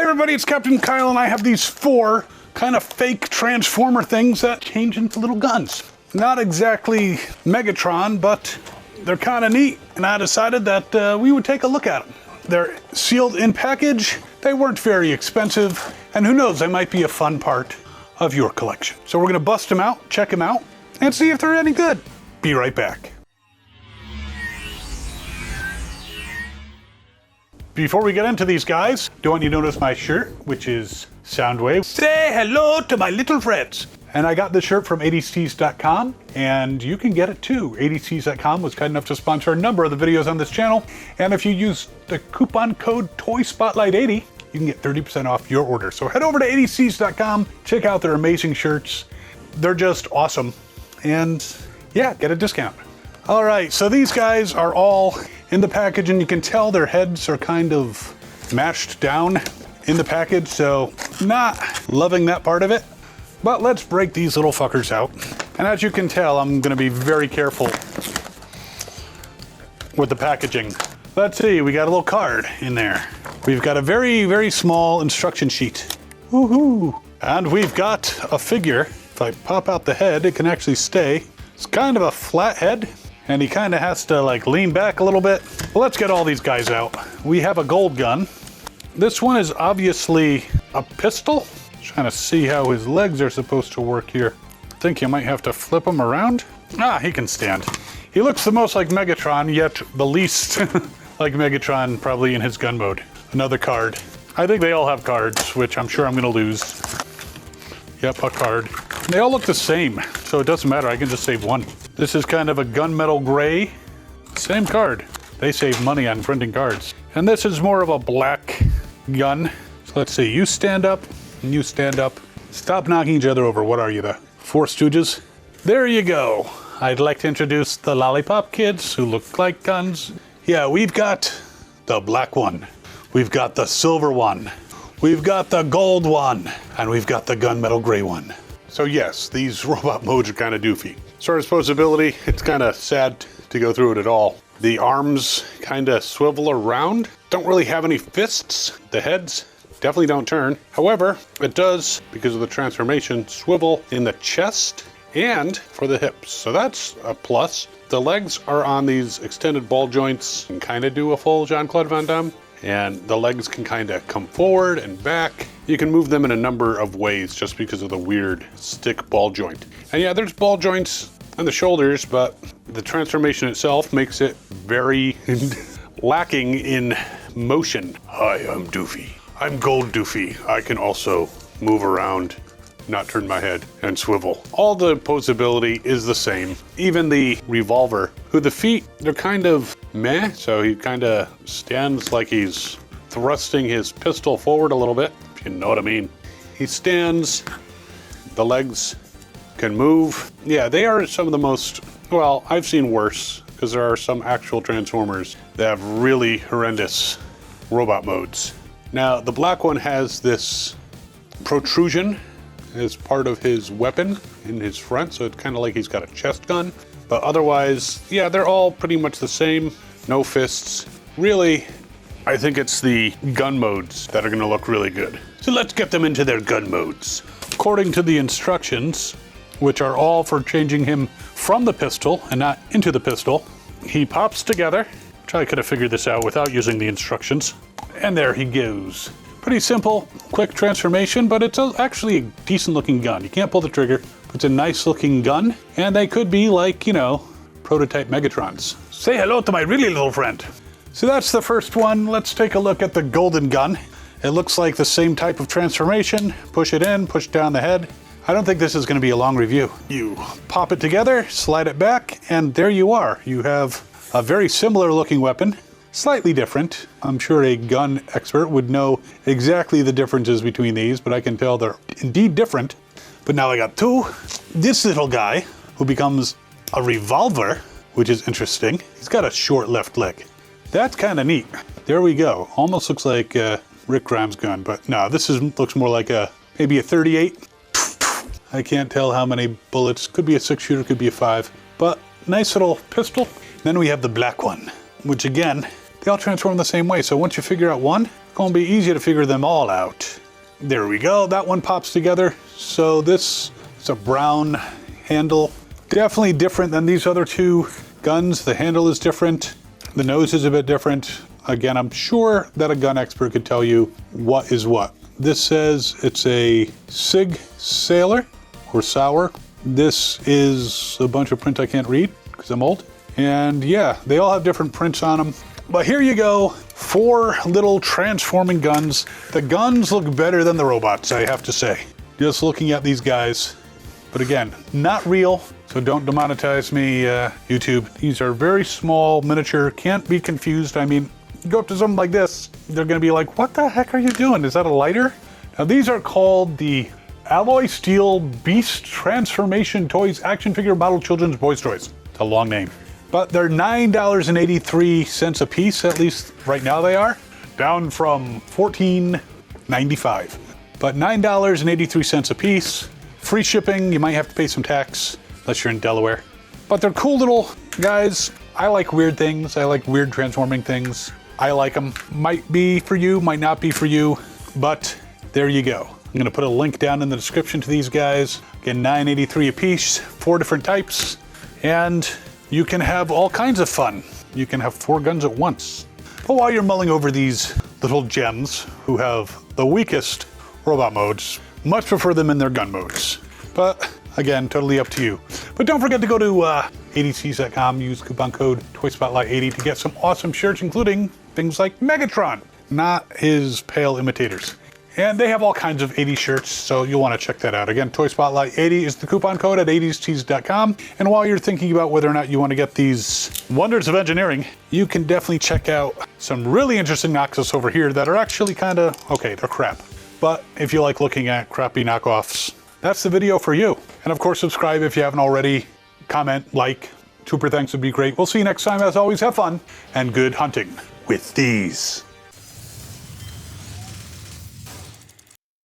everybody, it's Captain Kyle, and I have these 4 kind of fake transformer things that change into little guns. Not exactly Megatron, but they're kind of neat, and I decided that we would take a look at them. They're sealed in package, they weren't very expensive, and who knows, they might be a fun part of your collection. So we're gonna bust them out, check them out, and see if they're any good. Be right back. Before we get into these guys, don't want you to notice my shirt, which is Soundwave. Say hello to my little friends. And I got this shirt from 80cs.com, and you can get it too. 80cs.com was kind enough to sponsor a number of the videos on this channel. And if you use the coupon code TOYSPOTLIGHT80, you can get 30% off your order. So head over to 80cs.com, check out their amazing shirts. They're just awesome. And yeah, get a discount. All right, so these guys are all in the package, and you can tell their heads are kind of mashed down in the package, so not loving that part of it. But let's break these little fuckers out. And as you can tell, I'm gonna be very careful with the packaging. Let's see, we got a little card in there. We've got a very, very small instruction sheet. Woohoo! And we've got a figure. If I pop out the head, it can actually stay. It's kind of a flat head, and he kind of has to like lean back a little bit. Well, let's get all these guys out. We have a gold gun. This one is obviously a pistol. Trying to see how his legs are supposed to work here. I think you might have to flip him around. Ah, he can stand. He looks the most like Megatron, yet the least like Megatron probably in his gun mode. Another card. I think they all have cards, which I'm sure I'm gonna lose. Yep, a card. They all look the same, so it doesn't matter, I can just save one. This is kind of a gunmetal gray. Same card. They save money on printing cards. And this is more of a black gun. So let's see, you stand up, and you stand up. Stop knocking each other over. What are you, the Four Stooges? There you go. I'd like to introduce the Lollipop Kids who look like guns. Yeah, we've got the black one. We've got the silver one. We've got the gold one. And we've got the gunmetal gray one. So yes, these robot modes are kind of doofy. As far as posability, it's kind of sad to go through it at all. The arms kind of swivel around. Don't really have any fists. The heads definitely don't turn. However, it does, because of the transformation, swivel in the chest and for the hips. So that's a plus. The legs are on these extended ball joints and kind of do a full Jean-Claude Van Damme. And the legs can kind of come forward and back. You can move them in a number of ways just because of the weird stick ball joint. And yeah, there's ball joints on the shoulders, but the transformation itself makes it very lacking in motion. Hi, I'm Doofy. I'm Gold Doofy. I can also move around, not turn my head, and swivel. All the posability is the same. Even the revolver, who the feet, they're kind of meh, so he kind of stands like he's thrusting his pistol forward a little bit, if you know what I mean. He stands, the legs can move. Yeah, they are some of the most, well, I've seen worse, because there are some actual Transformers that have really horrendous robot modes. Now, the black one has this protrusion as part of his weapon in his front, so it's kind of like he's got a chest gun. But otherwise, yeah, they're all pretty much the same. No fists. Really, I think it's the gun modes that are gonna look really good. So let's get them into their gun modes. According to the instructions, which are all for changing him from the pistol and not into the pistol, he pops together. I could have figured this out without using the instructions. And there he goes. Pretty simple, quick transformation, but it's actually a decent looking gun. You can't pull the trigger, but it's a nice looking gun. And they could be like, you know, prototype Megatrons. Say hello to my really little friend. So that's the first one. Let's take a look at the golden gun. It looks like the same type of transformation. Push it in, push down the head. I don't think this is gonna be a long review. You pop it together, slide it back, and there you are. You have a very similar looking weapon, slightly different. I'm sure a gun expert would know exactly the differences between these, but I can tell they're indeed different. But now I got two. This little guy, who becomes a revolver, which is interesting. He's got a short left leg. That's kind of neat. There we go. Almost looks like Rick Grimes' gun, but no, this looks more like maybe a 38. I can't tell how many bullets. Could be a 6-shooter, could be a 5, but nice little pistol. Then we have the black one, which again, they all transform the same way. So once you figure out one, gonna be easy to figure them all out. There we go, that one pops together. So this is a brown handle. Definitely different than these other two guns. The handle is different. The nose is a bit different. Again, I'm sure that a gun expert could tell you what is what. This says it's a SIG SAUER or SAUER. This is a bunch of print I can't read because I'm old. And yeah, they all have different prints on them. But here you go, 4 little transforming guns. The guns look better than the robots, I have to say. Just looking at these guys. But again, not real, so don't demonetize me, YouTube. These are very small, miniature, can't be confused. I mean, you go up to something like this, they're gonna be like, what the heck are you doing? Is that a lighter? Now these are called the Alloy Steel Beast Transformation Toys Action Figure Model Children's Boys Toys. It's a long name. But they're $9.83 a piece, at least right now they are, down from $14.95. But $9.83 a piece. Free shipping, you might have to pay some tax, unless you're in Delaware. But they're cool little guys. I like weird things. I like weird transforming things. I like them. Might be for you, might not be for you, but there you go. I'm gonna put a link down in the description to these guys. Again, $9.83 a piece, 4 different types, and you can have all kinds of fun. You can have 4 guns at once. But while you're mulling over these little gems who have the weakest robot modes, much prefer them in their gun modes. But again, totally up to you. But don't forget to go to 80cs.com, use coupon code ToySpotlight80 to get some awesome shirts, including things like Megatron, not his pale imitators. And they have all kinds of 80 shirts, so you'll want to check that out. Again, ToySpotlight80 is the coupon code at 80cs.com. And while you're thinking about whether or not you want to get these wonders of engineering, you can definitely check out some really interesting knockoffs over here that are actually kind of, okay, they're crap. But if you like looking at crappy knockoffs, that's the video for you. And of course, subscribe if you haven't already. Comment, like, super thanks would be great. We'll see you next time. As always, have fun and good hunting with these.